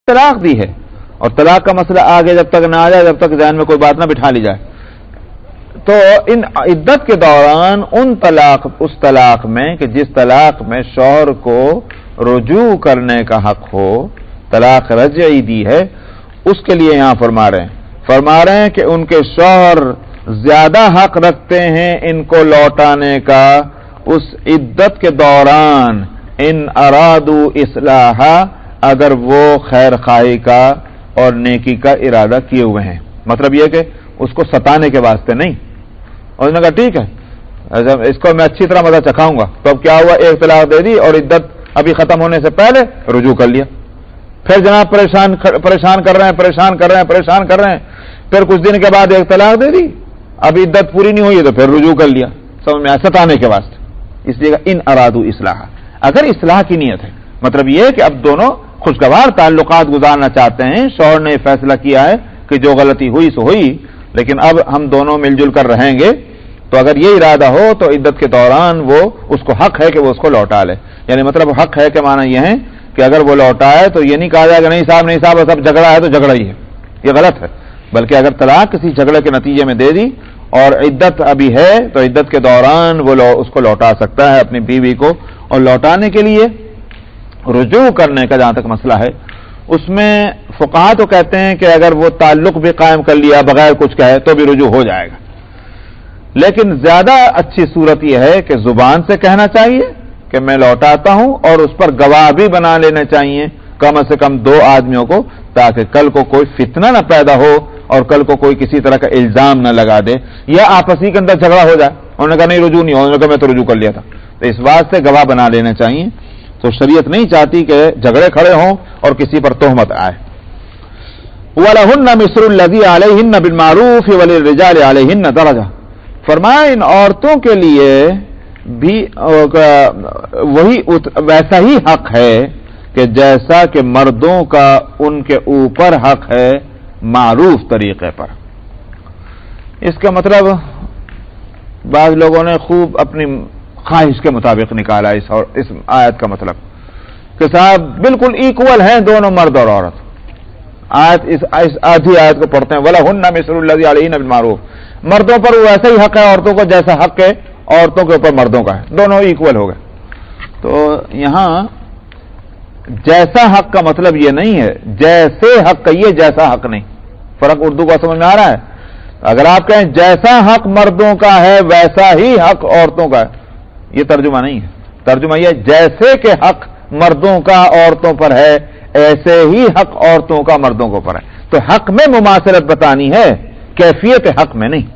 طلاق دی ہے، اور طلاق کا مسئلہ آگے جب تک نہ آ جائے، جب تک ذہن میں کوئی بات نہ بٹھا لی جائے، تو ان عدت کے دوران اس طلاق میں کہ جس طلاق میں شوہر کو رجوع کرنے کا حق ہو، طلاق رجعی دی ہے، اس کے لیے یہاں فرما رہے ہیں کہ ان کے شوہر زیادہ حق رکھتے ہیں ان کو لوٹانے کا اس عدت کے دوران، ان ارادو اصلاح، اگر وہ خیر خواہی کا اور نیکی کا ارادہ کیے ہوئے ہیں۔ مطلب یہ کہ اس کو ستانے کے واسطے نہیں۔ اور انہوں نے کہا ٹھیک ہے، اس کو میں اچھی طرح مزہ چکھاؤں گا، تو اب کیا ہوا، ایک طلاق دے دی اور عدت ابھی ختم ہونے سے پہلے رجوع کر لیا۔ پھر جناب پریشان کر رہے ہیں، پھر کچھ دن کے بعد ایک طلاق دے دی، اب عدت پوری نہیں ہوئی تو پھر رجوع کر لیا، سمجھ میں ستانے کے واسطے۔ اس لیے ان ارادو اصلاح، اگر اصلاح کی نیت ہے، مطلب یہ کہ اب دونوں خوشگوار تعلقات گزارنا چاہتے ہیں، شوہر نے فیصلہ کیا ہے کہ جو غلطی ہوئی سو ہوئی، لیکن اب ہم دونوں مل جل کر رہیں گے، تو اگر یہ ارادہ ہو تو عدت کے دوران وہ اس کو حق ہے کہ وہ اس کو لوٹا لے۔ یعنی مطلب حق ہے کہ معنی یہ ہے کہ اگر وہ لوٹائے تو یہ نہیں کہا جائے کہ نہیں صاحب سب جھگڑا ہے تو جھگڑا ہی ہے، یہ غلط ہے، بلکہ اگر طلاق کسی جھگڑے کے نتیجے میں دے دی اور عدت ابھی ہے تو عدت کے دوران وہ اس کو لوٹا سکتا ہے اپنی بیوی کو۔ اور لوٹانے کے لیے رجوع کرنے کا جہاں تک مسئلہ ہے، اس میں فقہا تو کہتے ہیں کہ اگر وہ تعلق بھی قائم کر لیا بغیر کچھ کہے تو بھی رجوع ہو جائے گا، لیکن زیادہ اچھی صورت یہ ہے کہ زبان سے کہنا چاہیے کہ میں لوٹاتا ہوں، اور اس پر گواہ بھی بنا لینے چاہیے کم سے کم 2 آدمیوں کو، تاکہ کل کو کوئی فتنہ نہ پیدا ہو اور کل کو کوئی کسی طرح کا الزام نہ لگا دے یا آپس ہی کے اندر جھگڑا ہو جائے، انہوں نے کہا نہیں رجوع نہیں ہو، انہوں نے کہا میں تو رجوع کر لیا تھا، تو اس بات سے گواہ بنا لینے چاہیے۔ تو شریعت نہیں چاہتی کہ جھگڑے کھڑے ہوں اور کسی پر تہمت آئے۔ وَلَهُنَّ مِثْلُ الَّذِي عَلَيْهِنَّ بِالْمَعْرُوفِ وَلِلرِّجَالِ عَلَيْهِنَّ دَرَجَةٌ، فرمایا ان عورتوں کے لیے بھی وہی ویسا ہی حق ہے کہ جیسا کہ مردوں کا ان کے اوپر حق ہے معروف طریقے پر۔ اس کا مطلب بعض لوگوں نے خوب اپنی خواہش کے مطابق نکالا اس آیت کا مطلب کہ صاحب بالکل ایکول ہیں دونوں مرد اور عورت۔ اس آدھی آیت کو پڑھتے ہیں وَلَهُنَّ مِثْلُ الَّذِي عَلَيْهِنَّ بِالْمَعْرُوفِ، مردوں پر ویسا ہی حق ہے عورتوں کو جیسا حق ہے عورتوں کے اوپر مردوں کا ہے، دونوں ایکول ہو گئے۔ تو یہاں جیسا حق کا مطلب یہ نہیں ہے جیسے حق کہیے جیسا حق نہیں، فرق اردو کا سمجھ میں آ رہا ہے؟ اگر آپ کہیں جیسا حق مردوں کا ہے ویسا ہی حق عورتوں کا ہے، یہ ترجمہ نہیں ہے۔ ترجمہ یہ جیسے کہ حق مردوں کا عورتوں پر ہے ایسے ہی حق عورتوں کا مردوں کو پر ہے۔ تو حق میں مماثلت بتانی ہے، کیفیت حق میں نہیں۔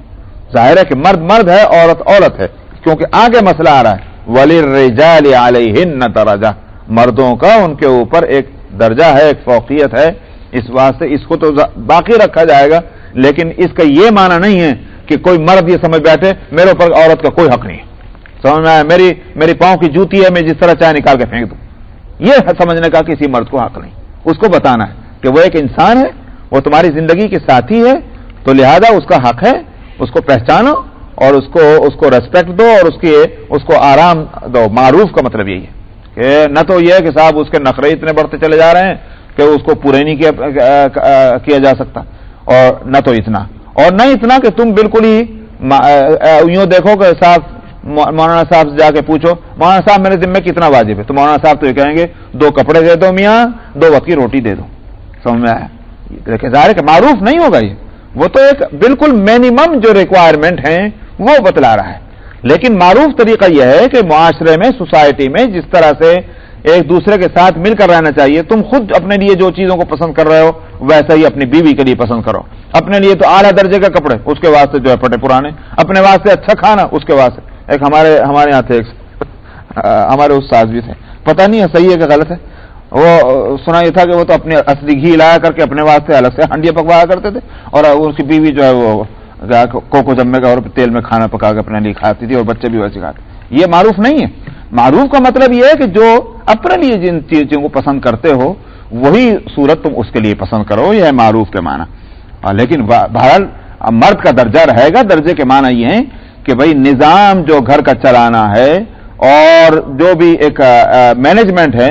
ظاہر ہے کہ مرد مرد ہے، عورت عورت ہے، کیونکہ آگے مسئلہ آ رہا ہے وَلِلرِّجَالِ عَلَيْهِنَّ دَرَجَةٌ، مردوں کا ان کے اوپر ایک درجہ ہے، ایک فوقیت ہے، اس واسطے اس کو تو باقی رکھا جائے گا، لیکن اس کا یہ معنی نہیں ہے کہ کوئی مرد یہ سمجھ بیٹھے میرے اوپر عورت کا کوئی حق نہیں ہے، سمجھ میں آیا، میری پاؤں کی جوتی ہے، میں جس طرح چاہے نکال کے پھینک دوں، یہ سمجھنے کا کسی مرد کو حق نہیں۔ اس کو بتانا ہے کہ وہ ایک انسان ہے، وہ تمہاری زندگی کے ساتھی ہے، تو لہذا اس کا حق ہے، اس کو پہچانو اور اس کو ریسپیکٹ دو اور اس کو آرام دو۔ معروف کا مطلب یہی ہے کہ نہ تو یہ کہ صاحب اس کے نخرے اتنے بڑھتے چلے جا رہے ہیں کہ اس کو پورے نہیں کیا جا سکتا، اور نہ تو اتنا، اور نہ اتنا کہ تم بالکل ہی یوں دیکھو کہ صاحب مولانا صاحب سے جا کے پوچھو مولانا صاحب میرے ذمہ کتنا واجب ہے، تو مولانا صاحب تو یہ کہیں گے 2 کپڑے دے دو میاں، 2 وقت کی روٹی دے دو، سمجھ میں آیا؟ لیکن ظاہر ہے کہ معروف نہیں ہوگا، یہ وہ تو ایک بالکل مینیمم جو ریکوائرمنٹ ہیں وہ بتلا رہا ہے۔ لیکن معروف طریقہ یہ ہے کہ معاشرے میں، سوسائٹی میں جس طرح سے ایک دوسرے کے ساتھ مل کر رہنا چاہیے، تم خود اپنے لیے جو چیزوں کو پسند کر رہے ہو ویسا ہی اپنی بیوی کے لیے پسند کرو۔ اپنے لیے تو اعلیٰ درجے کا کپڑے، اس کے واسطے جو ہے پھٹے پرانے، اپنے واسطے اچھا کھانا، اس کے واسطے ایک ہمارے یہاں تھے، ہمارے استاد بھی تھے، پتہ نہیں ہے صحیح ہے کہ غلط ہے، وہ سنا یہ تھا کہ وہ تو اپنے اصلی گھی لایا کر کے اپنے واسطے الگ سے ہانڈیاں پکوایا کرتے تھے، اور اس کی بیوی جو ہے وہ کوکو جمے کا اور تیل میں کھانا پکا کے اپنے لیے کھاتی تھی، اور بچے بھی ویسے کھاتے۔ یہ معروف نہیں ہے۔ معروف کا مطلب یہ ہے کہ جو اپنے لیے جن چیزوں کو پسند کرتے ہو وہی صورت تم اس کے لیے پسند کرو، یہ ہے معروف کے معنی۔ لیکن بہرحال مرد کا درجہ رہے گا، درجے کے معنی یہ ہیں کہ بھئی نظام جو گھر کا چلانا ہے اور جو بھی ایک مینجمنٹ ہے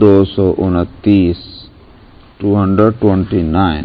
229 229।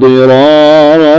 ضِرَارًا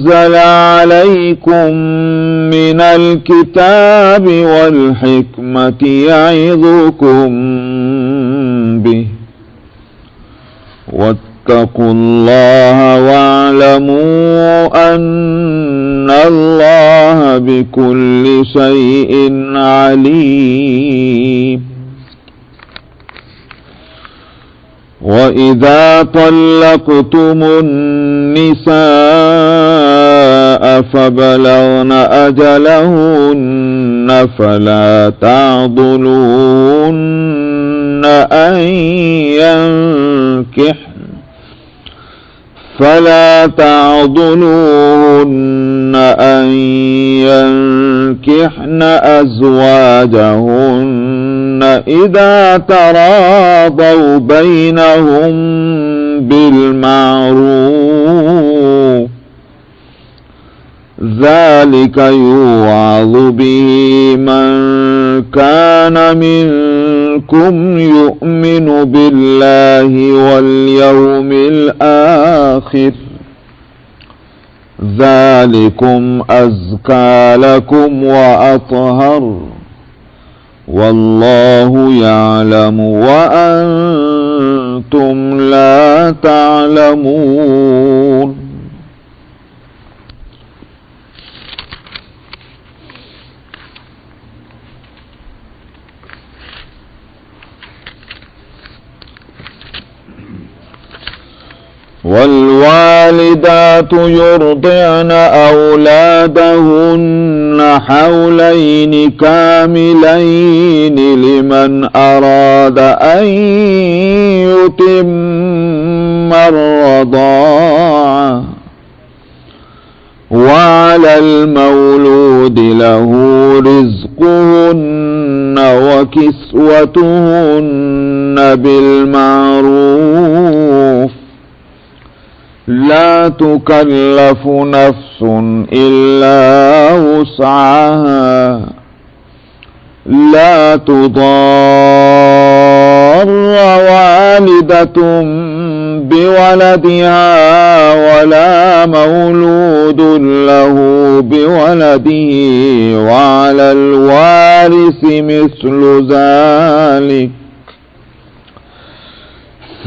أنزل عليكم من الكتاب والحكمة يعظكم به واتقوا الله واعلموا أن الله بكل شيء عليم. وإذا طلقتم النساء فبلغن أجلهن فلا تعضلوهن أن ينكحن أزواجهن إذا تراضوا بينهم بالمعروف ذلك يوعظ به من كان منكم يؤمن بالله واليوم الآخر ذلكم أزكى لكم وأطهر والله يعلم وأنتم لا تعلمون. والوالدات يرضعن أولادهن حولين كاملين لمن أراد أن يتم الرضاعة وعلى المولود له رزقهن وكسوتهن بالمعروف لا تكلف نفس إلا وسعها لا تضار والدة بولدها ولا مولود له بولده وعلى الوارث مثل ذلك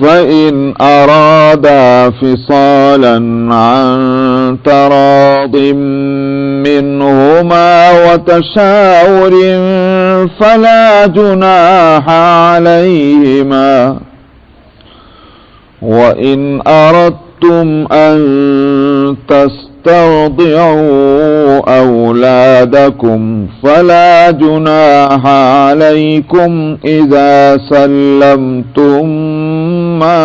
فإن أرادا فصالا عن تراض منهما وتشاور فلا جناح عليهما وإن أردتم أن تسترضعوا أولادكم فلا جناح عليكم إذا سلمتم ما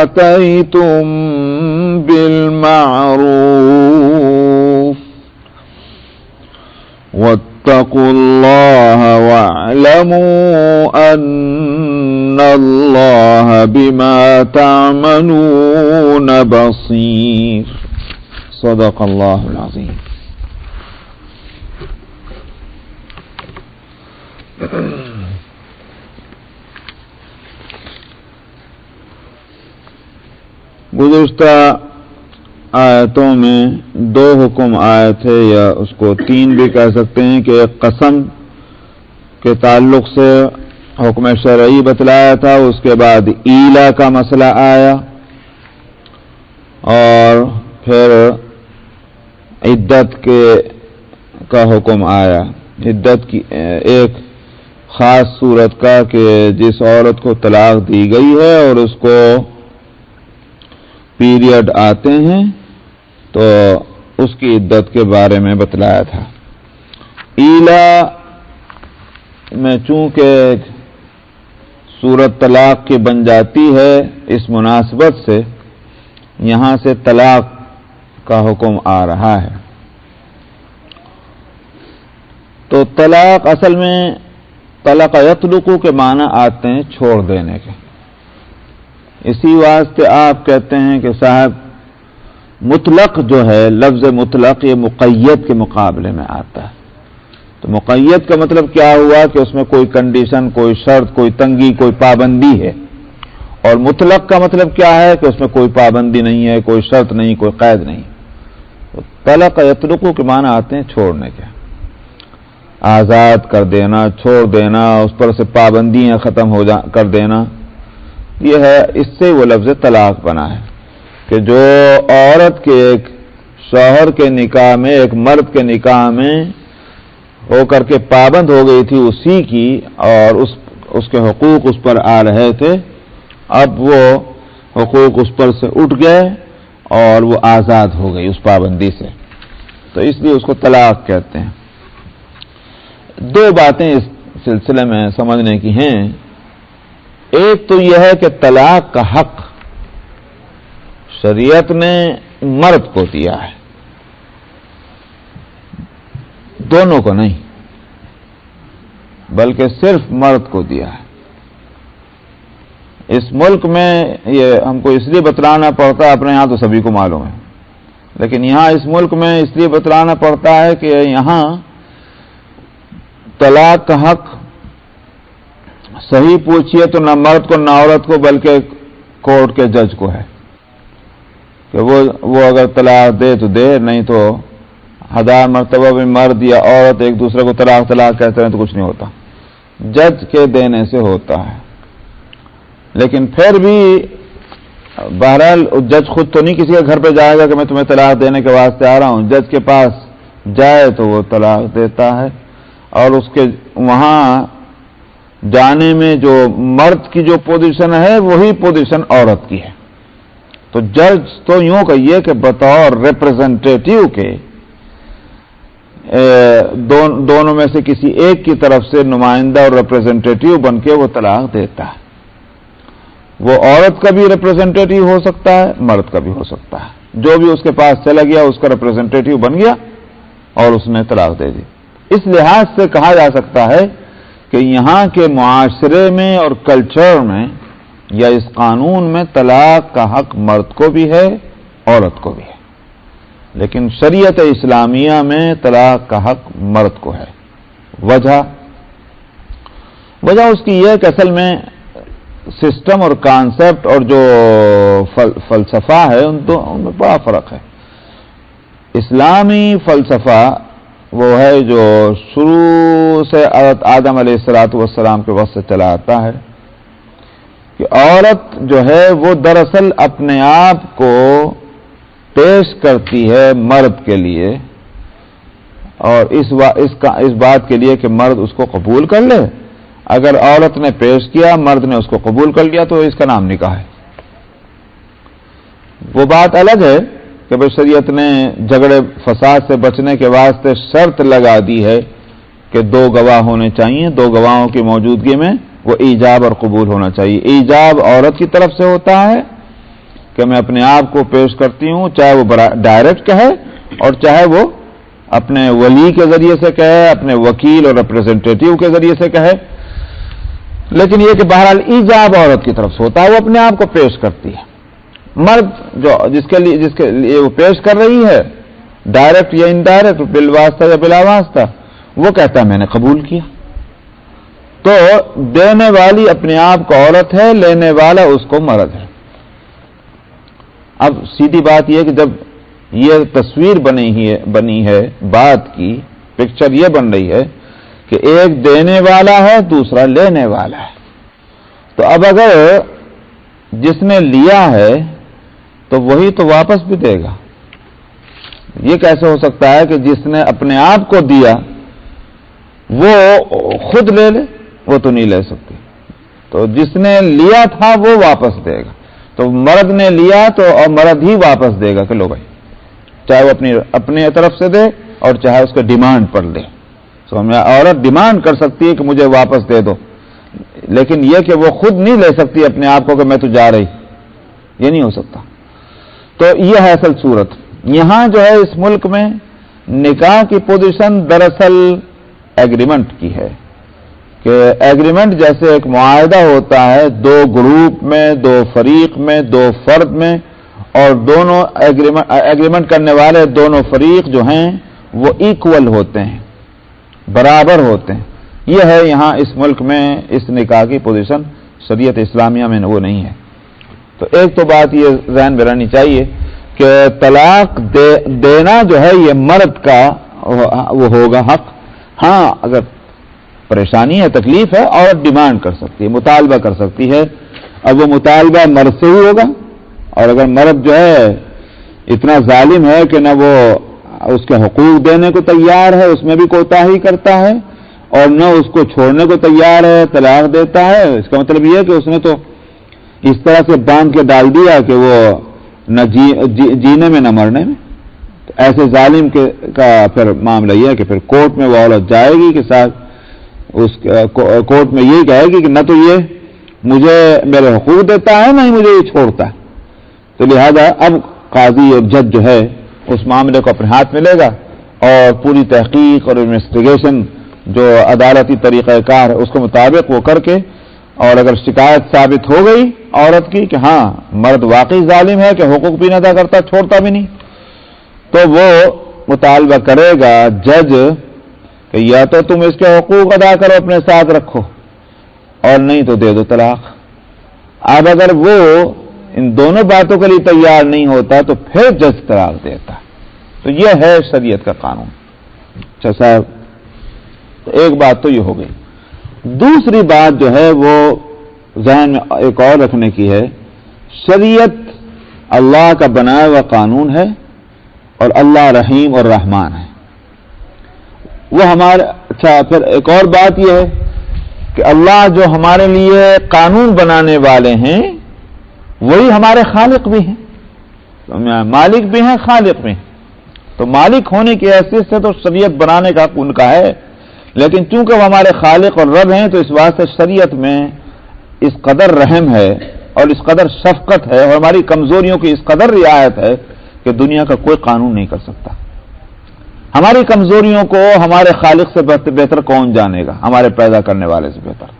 آتيتم بالمعروف واتقوا الله واعلموا أن الله بما تعملون بصير. صدق الله العظيم. گزشتہ آیتوں میں دو حکم آئے تھے یا اس کو تین بھی کہہ سکتے ہیں کہ ایک قسم کے تعلق سے حکم شرعی بتلایا تھا، اس کے بعد ایلا کا مسئلہ آیا اور پھر عدت کا حکم آیا. عدت کی ایک خاص صورت کا کہ جس عورت کو طلاق دی گئی ہے اور اس کو پیریڈ آتے ہیں تو اس کی عدت کے بارے میں بتلایا تھا. ایلا میں چونکہ صورت طلاق کی بن جاتی ہے، اس مناسبت سے یہاں سے طلاق کا حکم آ رہا ہے. تو طلاق اصل میں طلق یطلق کے معنی آتے ہیں چھوڑ دینے کے. اسی واسطے آپ کہتے ہیں کہ صاحب مطلق جو ہے، لفظ مطلق یہ مقید کے مقابلے میں آتا ہے. تو مقید کا مطلب کیا ہوا کہ اس میں کوئی کنڈیشن، کوئی شرط، کوئی تنگی، کوئی پابندی ہے. اور مطلق کا مطلب کیا ہے کہ اس میں کوئی پابندی نہیں ہے، کوئی شرط نہیں، کوئی قید نہیں. تو طلق یطلق کے معنی آتے ہیں چھوڑنے کے، آزاد کر دینا، چھوڑ دینا، اس پر سے پابندیاں ختم کر دینا. یہ ہے، اس سے وہ لفظ طلاق بنا ہے کہ جو عورت کے ایک شوہر کے نکاح میں، ایک مرد کے نکاح میں ہو کر کے پابند ہو گئی تھی اسی کی، اور اس کے حقوق اس پر آ رہے تھے، اب وہ حقوق اس پر سے اٹھ گئے اور وہ آزاد ہو گئی اس پابندی سے. تو اس لیے اس کو طلاق کہتے ہیں. دو باتیں اس سلسلے میں سمجھنے کی ہیں. ایک تو یہ ہے کہ طلاق کا حق شریعت نے مرد کو دیا ہے، دونوں کو نہیں، بلکہ صرف مرد کو دیا ہے. اس ملک میں یہ ہم کو اس لیے بتلانا پڑتا ہے، اپنے یہاں تو سبھی کو معلوم ہے، لیکن یہاں اس ملک میں اس لیے بتلانا پڑتا ہے کہ یہاں طلاق کا حق صحیح پوچھیے تو نہ مرد کو نہ عورت کو بلکہ کورٹ کے جج کو ہے کہ وہ اگر طلاق دے تو دے، نہیں تو 1000 مرتبہ بھی مرد یا عورت ایک دوسرے کو طلاق کہتے ہیں تو کچھ نہیں ہوتا، جج کے دینے سے ہوتا ہے۔ لیکن پھر بھی بہرحال جج خود تو نہیں کسی کے گھر پہ جائے گا کہ میں تمہیں طلاق دینے کے واسطے آ رہا ہوں، جج کے پاس جائے تو وہ طلاق دیتا ہے، اور اس کے وہاں جانے میں جو مرد کی جو پوزیشن ہے وہی پوزیشن عورت کی ہے۔ تو جج تو یوں کہیے کہ بطور ریپرزنٹیٹیو کے دونوں میں سے کسی ایک کی طرف سے نمائندہ اور ریپرزنٹیٹیو بن کے وہ طلاق دیتا ہے۔ وہ عورت کا بھی ریپرزنٹیٹیو ہو سکتا ہے، مرد کا بھی ہو سکتا ہے، جو بھی اس کے پاس چلا گیا اس کا ریپرزنٹیٹیو بن گیا اور اس نے طلاق دے دی۔ اس لحاظ سے کہا جا سکتا ہے کہ یہاں کے معاشرے میں اور کلچر میں یا اس قانون میں طلاق کا حق مرد کو بھی ہے، عورت کو بھی ہے، لیکن شریعت اسلامیہ میں طلاق کا حق مرد کو ہے۔ وجہ اس کی یہ کہ اصل میں سسٹم اور کانسیپٹ اور جو فلسفہ ہے ان میں بڑا فرق ہے۔ اسلامی فلسفہ وہ ہے جو شروع سے آدم علیہ السلام کے وقت سے چلا آتا ہے کہ عورت جو ہے وہ دراصل اپنے آپ کو پیش کرتی ہے مرد کے لیے، اور اس بات کے لیے کہ مرد اس کو قبول کر لے۔ اگر عورت نے پیش کیا، مرد نے اس کو قبول کر لیا تو اس کا نام نکاح ہے۔ وہ بات الگ ہے کہ شریعت نے جھگڑے فساد سے بچنے کے واسطے شرط لگا دی ہے کہ 2 گواہ ہونے چاہیے، 2 گواہوں کی موجودگی میں وہ ایجاب اور قبول ہونا چاہیے۔ ایجاب عورت کی طرف سے ہوتا ہے کہ میں اپنے آپ کو پیش کرتی ہوں، چاہے وہ ڈائریکٹ کہے اور چاہے وہ اپنے ولی کے ذریعے سے کہے، اپنے وکیل اور ریپرزنٹیٹیو کے ذریعے سے کہے، لیکن یہ کہ بہرحال ایجاب عورت کی طرف سے ہوتا ہے، وہ اپنے آپ کو پیش کرتی ہے۔ مرد جس کے لیے وہ پیش کر رہی ہے، ڈائریکٹ یا انڈائریکٹ، بالواسطہ یا بلا واسطہ، وہ کہتا ہے میں نے قبول کیا۔ تو دینے والی اپنے آپ کو عورت ہے، لینے والا اس کو مرد ہے۔ اب سیدھی بات یہ کہ جب یہ تصویر بنی ہے بات کی، پکچر یہ بن رہی ہے کہ ایک دینے والا ہے، دوسرا لینے والا ہے، تو اب اگر جس نے لیا ہے تو وہی تو واپس بھی دے گا۔ یہ کیسے ہو سکتا ہے کہ جس نے اپنے آپ کو دیا وہ خود لے لے؟ وہ تو نہیں لے سکتی، تو جس نے لیا تھا وہ واپس دے گا۔ تو مرد نے لیا تو اور مرد ہی واپس دے گا کہ لو بھائی، چاہے وہ اپنی طرف سے دے اور چاہے اس کے ڈیمانڈ پر دے۔ عورت ڈیمانڈ کر سکتی ہے کہ مجھے واپس دے دو، لیکن یہ کہ وہ خود نہیں لے سکتی اپنے آپ کو کہ میں تو جا رہی، یہ نہیں ہو سکتا۔ تو یہ ہے اصل صورت۔ یہاں جو ہے اس ملک میں نکاح کی پوزیشن دراصل ایگریمنٹ کی ہے کہ ایگریمنٹ جیسے ایک معاہدہ ہوتا ہے 2 گروپ میں، 2 فریق میں، 2 فرد میں، اور دونوں ایگریمنٹ کرنے والے دونوں فریق جو ہیں وہ ایکول ہوتے ہیں، برابر ہوتے ہیں۔ یہ ہے یہاں اس ملک میں اس نکاح کی پوزیشن، شریعت اسلامیہ میں وہ نہیں ہے۔ تو ایک تو بات یہ ذہن میں رہنی چاہیے کہ طلاق دینا جو ہے یہ مرد کا وہ ہوگا حق۔ ہاں اگر پریشانی ہے، تکلیف ہے، عورت ڈیمانڈ کر سکتی ہے، مطالبہ کر سکتی ہے، اب وہ مطالبہ مرد سے ہی ہوگا، اور اگر مرد جو ہے اتنا ظالم ہے کہ نہ وہ اس کے حقوق دینے کو تیار ہے، اس میں بھی کوتاہی کرتا ہے، اور نہ اس کو چھوڑنے کو تیار ہے، طلاق دیتا ہے، اس کا مطلب یہ ہے کہ اس نے تو اس طرح سے باندھ کے ڈال دیا کہ وہ نہ جینے میں نہ مرنے میں۔ تو ایسے ظالم کا پھر معاملہ یہ ہے کہ پھر کورٹ میں وہ عورت جائے گی کہ صاحب اس کورٹ میں یہ کہے گی کہ نہ تو یہ مجھے میرے حقوق دیتا ہے، نہ ہی مجھے یہ چھوڑتا ہے۔ تو لہذا اب قاضی اور جج جو ہے اس معاملے کو اپنے ہاتھ میں لے گا اور پوری تحقیق اور انویسٹیگیشن جو عدالتی طریقہ کار ہے اس کے مطابق وہ کر کے اور اگر شکایت ثابت ہو گئی عورت کی کہ ہاں مرد واقعی ظالم ہے کہ حقوق بھی نہ ادا کرتا چھوڑتا بھی نہیں، تو وہ مطالبہ کرے گا جج کہ یا تو تم اس کے حقوق ادا کرو اپنے ساتھ رکھو اور نہیں تو دے دو طلاق۔ اب اگر وہ ان دونوں باتوں کے لیے تیار نہیں ہوتا تو پھر جج طلاق دیتا۔ تو یہ ہے شریعت کا قانون۔ اچھا صاحب، تو ایک بات تو یہ ہو گئی۔ دوسری بات جو ہے وہ ذہن میں ایک اور رکھنے کی ہے، شریعت اللہ کا بنایا ہوا قانون ہے اور اللہ رحیم اور رحمان ہے۔ وہ ہمارے اچھا پھر ایک اور بات یہ ہے کہ اللہ جو ہمارے لیے قانون بنانے والے ہیں وہی ہمارے خالق بھی ہیں، مالک بھی ہیں خالق بھی ہیں۔ تو مالک ہونے کی حیثیت سے تو شریعت بنانے کا ان کا ہے، لیکن چونکہ وہ ہمارے خالق اور رب ہیں تو اس واسطے شریعت میں اس قدر رحم ہے اور اس قدر شفقت ہے اور ہماری کمزوریوں کی اس قدر رعایت ہے کہ دنیا کا کوئی قانون نہیں کر سکتا۔ ہماری کمزوریوں کو ہمارے خالق سے بہتر کون جانے گا، ہمارے پیدا کرنے والے سے بہتر۔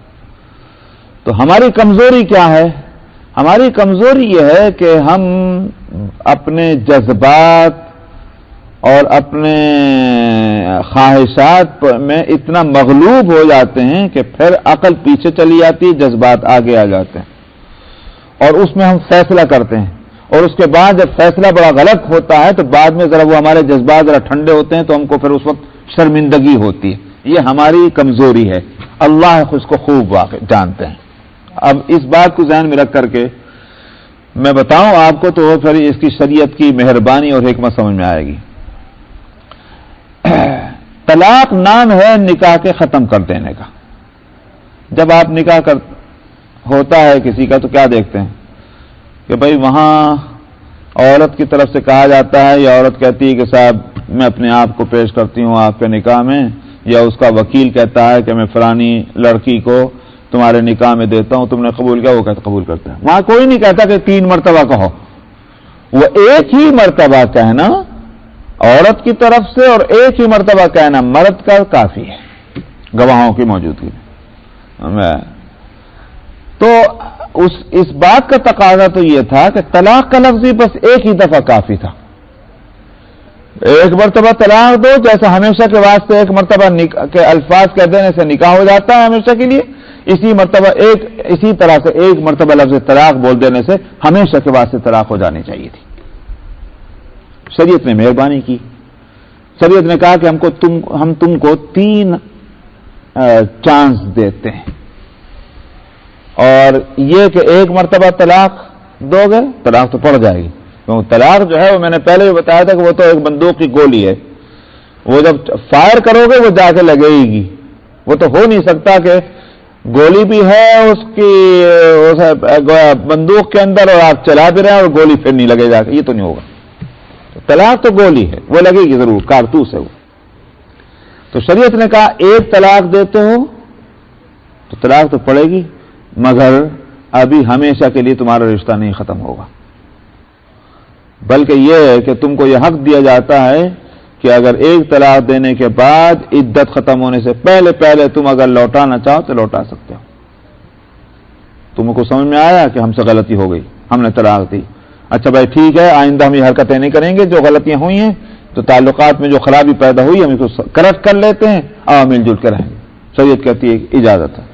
تو ہماری کمزوری کیا ہے؟ ہماری کمزوری یہ ہے کہ ہم اپنے جذبات اور اپنے خواہشات میں اتنا مغلوب ہو جاتے ہیں کہ پھر عقل پیچھے چلی جاتی ہے، جذبات آگے آ جاتے ہیں اور اس میں ہم فیصلہ کرتے ہیں، اور اس کے بعد جب فیصلہ بڑا غلط ہوتا ہے تو بعد میں ذرا وہ ہمارے جذبات ذرا ٹھنڈے ہوتے ہیں تو ہم کو پھر اس وقت شرمندگی ہوتی ہے۔ یہ ہماری کمزوری ہے، اللہ اس کو خوب جانتے ہیں۔ اب اس بات کو ذہن میں رکھ کر کے میں بتاؤں آپ کو تو پھر اس کی شریعت کی مہربانی اور حکمت سمجھ میں آئے گی۔ طلاق نام ہے نکاح کے ختم کر دینے کا۔ جب آپ نکاح ہوتا ہے کسی کا تو کیا دیکھتے ہیں کہ بھئی وہاں عورت کی طرف سے کہا جاتا ہے یا عورت کہتی ہے کہ صاحب میں اپنے آپ کو پیش کرتی ہوں آپ کے نکاح میں، یا اس کا وکیل کہتا ہے کہ میں فلانی لڑکی کو تمہارے نکاح میں دیتا ہوں، تم نے قبول کیا؟ وہ کہتا قبول کرتا ہے۔ وہاں کوئی نہیں کہتا کہ 3 مرتبہ کہو، وہ ایک ہی مرتبہ کہنا عورت کی طرف سے اور ایک ہی مرتبہ کہنا مرد کا کافی ہے گواہوں کی موجودگی میں۔ تو اس بات کا تقاضا تو یہ تھا کہ طلاق کا لفظ بس ایک ہی دفعہ کافی تھا، ایک مرتبہ طلاق دو، جیسا ہمیشہ کے واسطے ایک مرتبہ کے الفاظ کہہ دینے سے نکاح ہو جاتا ہے ہمیشہ کے لیے، اسی طرح سے ایک مرتبہ لفظ طلاق بول دینے سے ہمیشہ کے واسطے طلاق ہو جانی چاہیے تھی۔ شریعت نے مہربانی کی، شریعت نے کہا کہ ہم تم کو 3 چانس دیتے ہیں، اور یہ کہ ایک مرتبہ طلاق دو گے طلاق تو پڑ جائے گی، کیونکہ طلاق جو ہے وہ میں نے پہلے بھی بتایا تھا کہ وہ تو ایک بندوق کی گولی ہے، وہ جب فائر کرو گے وہ جا کے لگے گی، وہ تو ہو نہیں سکتا کہ گولی بھی ہے اس کی بندوق کے اندر اور آپ چلا بھی رہے ہیں اور گولی پھر نہیں لگے جا کے، یہ تو نہیں ہوگا۔ طلاق تو گولی ہے، وہ لگے گی ضرور، کارتوس ہے وہ۔ تو شریعت نے کہا ایک طلاق دیتے ہو تو طلاق تو پڑے گی، مگر ابھی ہمیشہ کے لیے تمہارا رشتہ نہیں ختم ہوگا، بلکہ یہ ہے کہ تم کو یہ حق دیا جاتا ہے کہ اگر ایک طلاق دینے کے بعد عدت ختم ہونے سے پہلے تم اگر لوٹانا چاہو تو لوٹا سکتے ہو۔ تم کو سمجھ میں آیا کہ ہم سے غلطی ہو گئی، ہم نے طلاق دی، اچھا بھائی ٹھیک ہے آئندہ ہم یہ حرکتیں نہیں کریں گے، جو غلطیاں ہوئی ہیں تو تعلقات میں جو خرابی پیدا ہوئی ہم اس کو کریکٹ کر لیتے ہیں اور مل جل کے رہیں گے۔ شریعت کہتی ہے اجازت ہے۔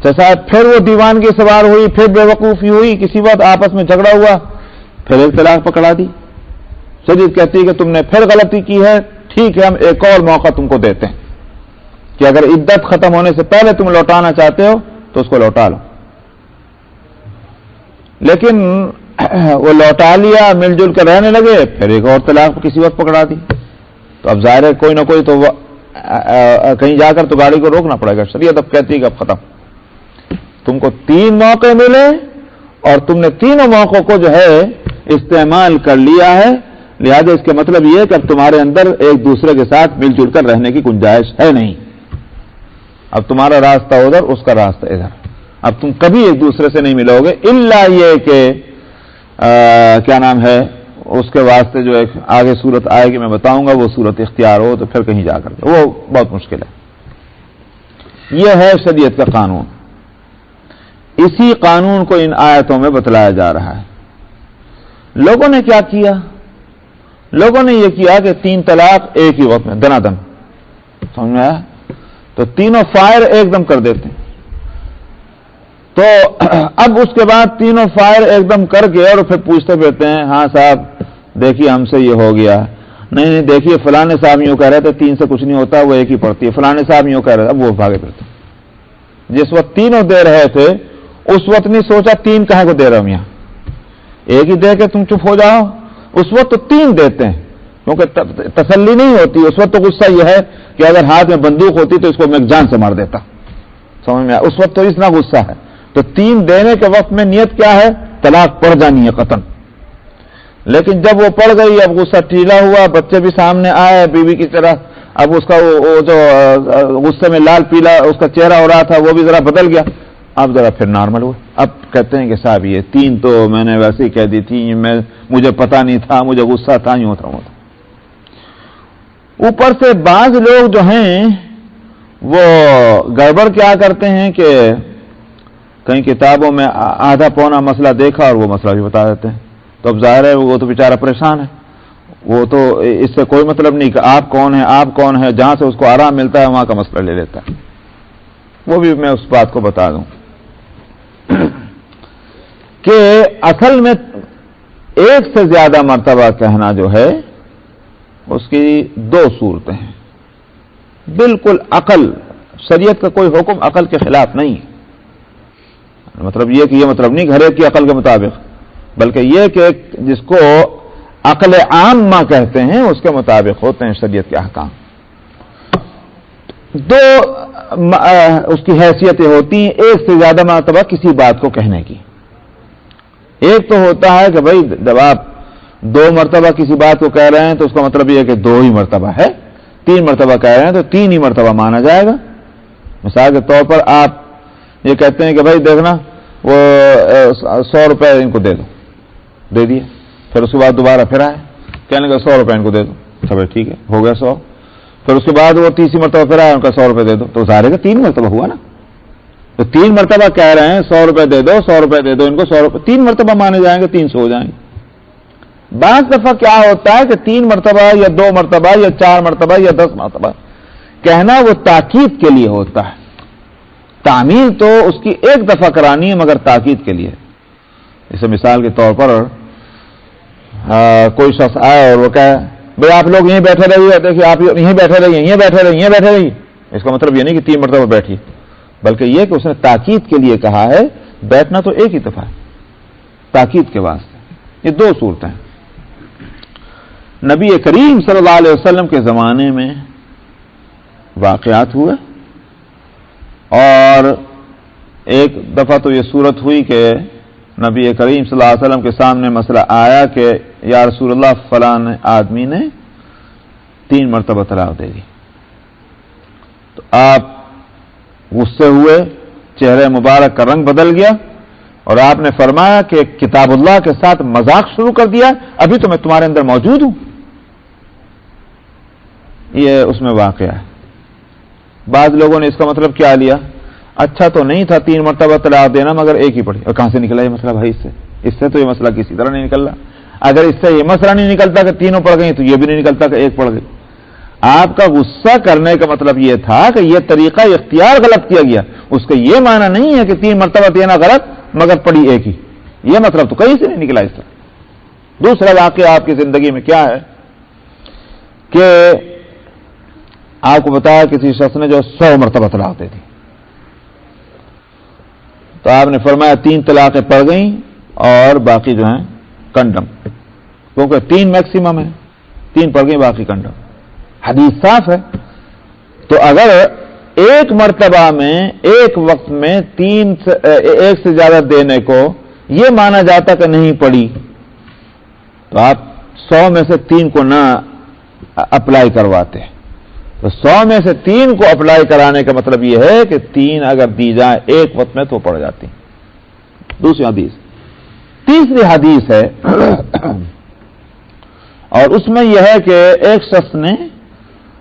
جیسا پھر وہ دیوانگی سوار ہوئی، پھر بے وقوفی ہوئی، کسی وقت آپس میں جھگڑا ہوا، پھر ایک طلاق پکڑا دی، شریعت کہتی ہے کہ تم نے پھر غلطی کی ہے، ٹھیک ہے ہم ایک اور موقع تم کو دیتے ہیں کہ اگر عدت ختم ہونے سے پہلے تم لوٹانا چاہتے ہو تو اس کو لوٹا لو۔ لیکن وہ لوٹا لیا، مل جل کر رہنے لگے، پھر ایک اور طلاق کسی وقت پکڑا دی، تو اب ظاہر ہے کوئی نہ کوئی تو کہیں جا کر تو گاڑی کو روکنا پڑے گا۔ شریعت اب کہتی ہے کہ اب ختم، تم کو 3 موقع ملے اور تم نے تینوں موقعوں کو جو ہے استعمال کر لیا ہے، لہذا اس کے مطلب یہ ہے کہ اب تمہارے اندر ایک دوسرے کے ساتھ مل جل کر رہنے کی گنجائش ہے نہیں، اب تمہارا راستہ ادھر، اس کا راستہ ادھر، اب تم کبھی ایک دوسرے سے نہیں ملو گے، الا یہ کہ کیا نام ہے اس کے واسطے جو ایک آگے صورت آئے گی میں بتاؤں گا، وہ صورت اختیار ہو تو پھر کہیں جا کر کے وہ بہت مشکل ہے۔ یہ ہے شریعت کا قانون. اسی قانون کو ان آیتوں میں بتلایا جا رہا ہے. لوگوں نے کیا کیا؟ لوگوں نے یہ کیا کہ 3 طلاق ایک ہی وقت میں دنا دن، سمجھ میں آیا؟ تو تینوں فائر ایک دم کر دیتے ہیں. تو اب اس کے بعد تینوں فائر ایک دم کر کے اور پھر پوچھتے پھرتے ہیں، ہاں صاحب دیکھیے ہم سے یہ ہو گیا، نہیں دیکھیے فلانے صاحب یوں کہہ رہے تھے 3 سے کچھ نہیں ہوتا، وہ ایک ہی پڑتی ہے، فلانے صاحب یوں کہہ رہے تھے. اب وہ بھاگے پھرتے. جس وقت تینوں دے رہے تھے اس وقت نہیں سوچا 3 کہاں کو دے رہا ہوں، یہاں ایک ہی دے کے تم چپ ہو جاؤ. اس وقت تو 3 دیتے ہیں کیونکہ تسلی نہیں ہوتی. اس وقت تو غصہ یہ ہے کہ اگر ہاتھ میں بندوق ہوتی تو اس کو میں جان سے مار دیتا. سمجھ میں آیا؟ اس وقت تو اتنا غصہ ہے. تو 3 دینے کے وقت میں نیت کیا ہے؟ طلاق پڑ جانی ہے قطعاً. لیکن جب وہ پڑ گئی، اب غصہ ٹھیلا ہوا، بچے بھی سامنے آئے بیوی کی طرح، اب اس کا وہ جو غصے میں لال پیلا اس کا چہرہ ہو رہا تھا وہ بھی ذرا بدل گیا. اب ذرا پھر نارمل ہوئے. اب کہتے ہیں کہ صاحب یہ 3 تو میں نے ویسے ہی کہہ دی تھی، مجھے پتا نہیں تھا، مجھے غصہ تھا، یوں تھا. اوپر سے بعض لوگ جو ہیں وہ گڑبڑ کیا کرتے ہیں کہ کئی کتابوں میں آدھا پونا مسئلہ دیکھا اور وہ مسئلہ بھی بتا دیتے ہیں. تو اب ظاہر ہے وہ تو بیچارہ پریشان ہے. وہ تو اس سے کوئی مطلب نہیں کہ آپ کون ہیں، آپ کون ہیں، جہاں سے اس کو آرام ملتا ہے وہاں کا مسئلہ لے لیتا ہے. وہ بھی میں اس بات کو بتا دوں کہ اصل میں ایک سے زیادہ مرتبہ کہنا جو ہے اس کی 2 صورتیں ہیں. بالکل عقل، شریعت کا کوئی حکم عقل کے خلاف نہیں ہے. مطلب یہ کہ یہ مطلب نہیں گھر کی عقل کے مطابق، بلکہ یہ کہ جس کو عقل عامہ کہتے ہیں اس کے مطابق ہوتے ہیں شریعت کے احکام. 2 اس کی حیثیتیں ہوتی ہیں ایک سے زیادہ مرتبہ کسی بات کو کہنے کی. ایک تو ہوتا ہے کہ بھائی جب آپ 2 مرتبہ کسی بات کو کہہ رہے ہیں تو اس کا مطلب یہ ہے کہ 2 ہی مرتبہ ہے. 3 مرتبہ کہہ رہے ہیں تو 3 ہی مرتبہ مانا جائے گا. مثال کے طور پر آپ یہ کہتے ہیں کہ بھائی دیکھنا وہ 100 روپے ان کو دے دو، دے دیے. پھر اس کے بعد دوبارہ پھر آئے کہنے کا 100 روپے ان کو دے دو. سب ٹھیک ہے، ہو گیا 100. پھر اس کے بعد وہ 30 مرتبہ پھر آئے ان کا 100 روپے دے دو. تو ظاہر ہے کہ 3 مرتبہ ہوا نا. تو 3 مرتبہ کہہ رہے ہیں 100 روپے دے دو، 100 روپے دے دو ان کو 100 روپے 3 مرتبہ مانے جائیں گے، 300 ہو جائیں گے. بعض دفعہ کیا ہوتا ہے کہ 3 مرتبہ یا 2 مرتبہ یا 4 مرتبہ یا 10 مرتبہ کہنا وہ تاکید کے لیے ہوتا ہے. تعمیل تو اس کی 1 دفعہ کرانی ہے مگر تاکید کے لیے. جیسے مثال کے طور پر کوئی شخص آئے اور وہ کہے بھائی آپ لوگ یہیں بیٹھے رہیے، دیکھیے آپ یہیں بیٹھے رہیے، یہیں بیٹھے رہیے، یہیں بیٹھے رہیے. اس کا مطلب یہ نہیں کہ 3 مرتبہ بیٹھیے، بلکہ یہ کہ اس نے تاکید کے لیے کہا ہے. بیٹھنا تو ایک ہی دفعہ ہے تاکید کے واسطے. یہ 2 صورتیں ہیں. نبی کریم صلی اللہ علیہ وسلم کے زمانے میں واقعات ہوئے اور ایک دفعہ تو یہ صورت ہوئی کہ نبی کریم صلی اللہ علیہ وسلم کے سامنے مسئلہ آیا کہ یا رسول اللہ فلاں آدمی نے 3 مرتبہ طلاق دے دی. تو آپ غصے ہوئے، چہرے مبارک کا رنگ بدل گیا اور آپ نے فرمایا کہ کتاب اللہ کے ساتھ مذاق شروع کر دیا، ابھی تو میں تمہارے اندر موجود ہوں. یہ اس میں واقعہ ہے. بعض لوگوں نے اس کا مطلب کیا لیا، اچھا تو نہیں تھا 3 مرتبہ طلاق دینا مگر ایک ہی پڑی. اور کہاں سے نکلا یہ مسئلہ بھائی؟ اس سے تو یہ مسئلہ کسی طرح نہیں نکل رہا. اگر اس سے یہ مسئلہ نہیں نکلتا کہ تینوں پڑ گئی تو یہ بھی نہیں نکلتا کہ ایک پڑ گئی. آپ کا غصہ کرنے کا مطلب یہ تھا کہ یہ طریقہ اختیار غلط کیا گیا. اس کا یہ معنی نہیں ہے کہ 3 مرتبہ دینا غلط مگر پڑی ایک ہی. یہ مطلب تو کہیں سے نہیں نکلا اس طرح. دوسرا واقعہ آپ کی زندگی میں کیا ہے کہ آپ کو بتایا کسی شخص نے جو 100 مرتبہ طلاق دے دی. تو آپ نے فرمایا 3 طلاقیں پڑ گئیں اور باقی جو ہیں کنڈم، کیونکہ 3 میکسیمم ہے، 3 پڑ گئیں باقی کنڈم. حدیث صاف ہے. تو اگر ایک مرتبہ میں ایک وقت میں 1 سے زیادہ دینے کو یہ مانا جاتا کہ نہیں پڑی تو آپ 100 میں سے 3 کو نہ اپلائی کرواتے. تو 100 میں سے 3 کو اپلائی کرانے کا مطلب یہ ہے کہ 3 اگر دی جائیں ایک وقت میں تو پڑ جاتی. دوسری حدیث. تیسری حدیث ہے اور اس میں یہ ہے کہ ایک شخص نے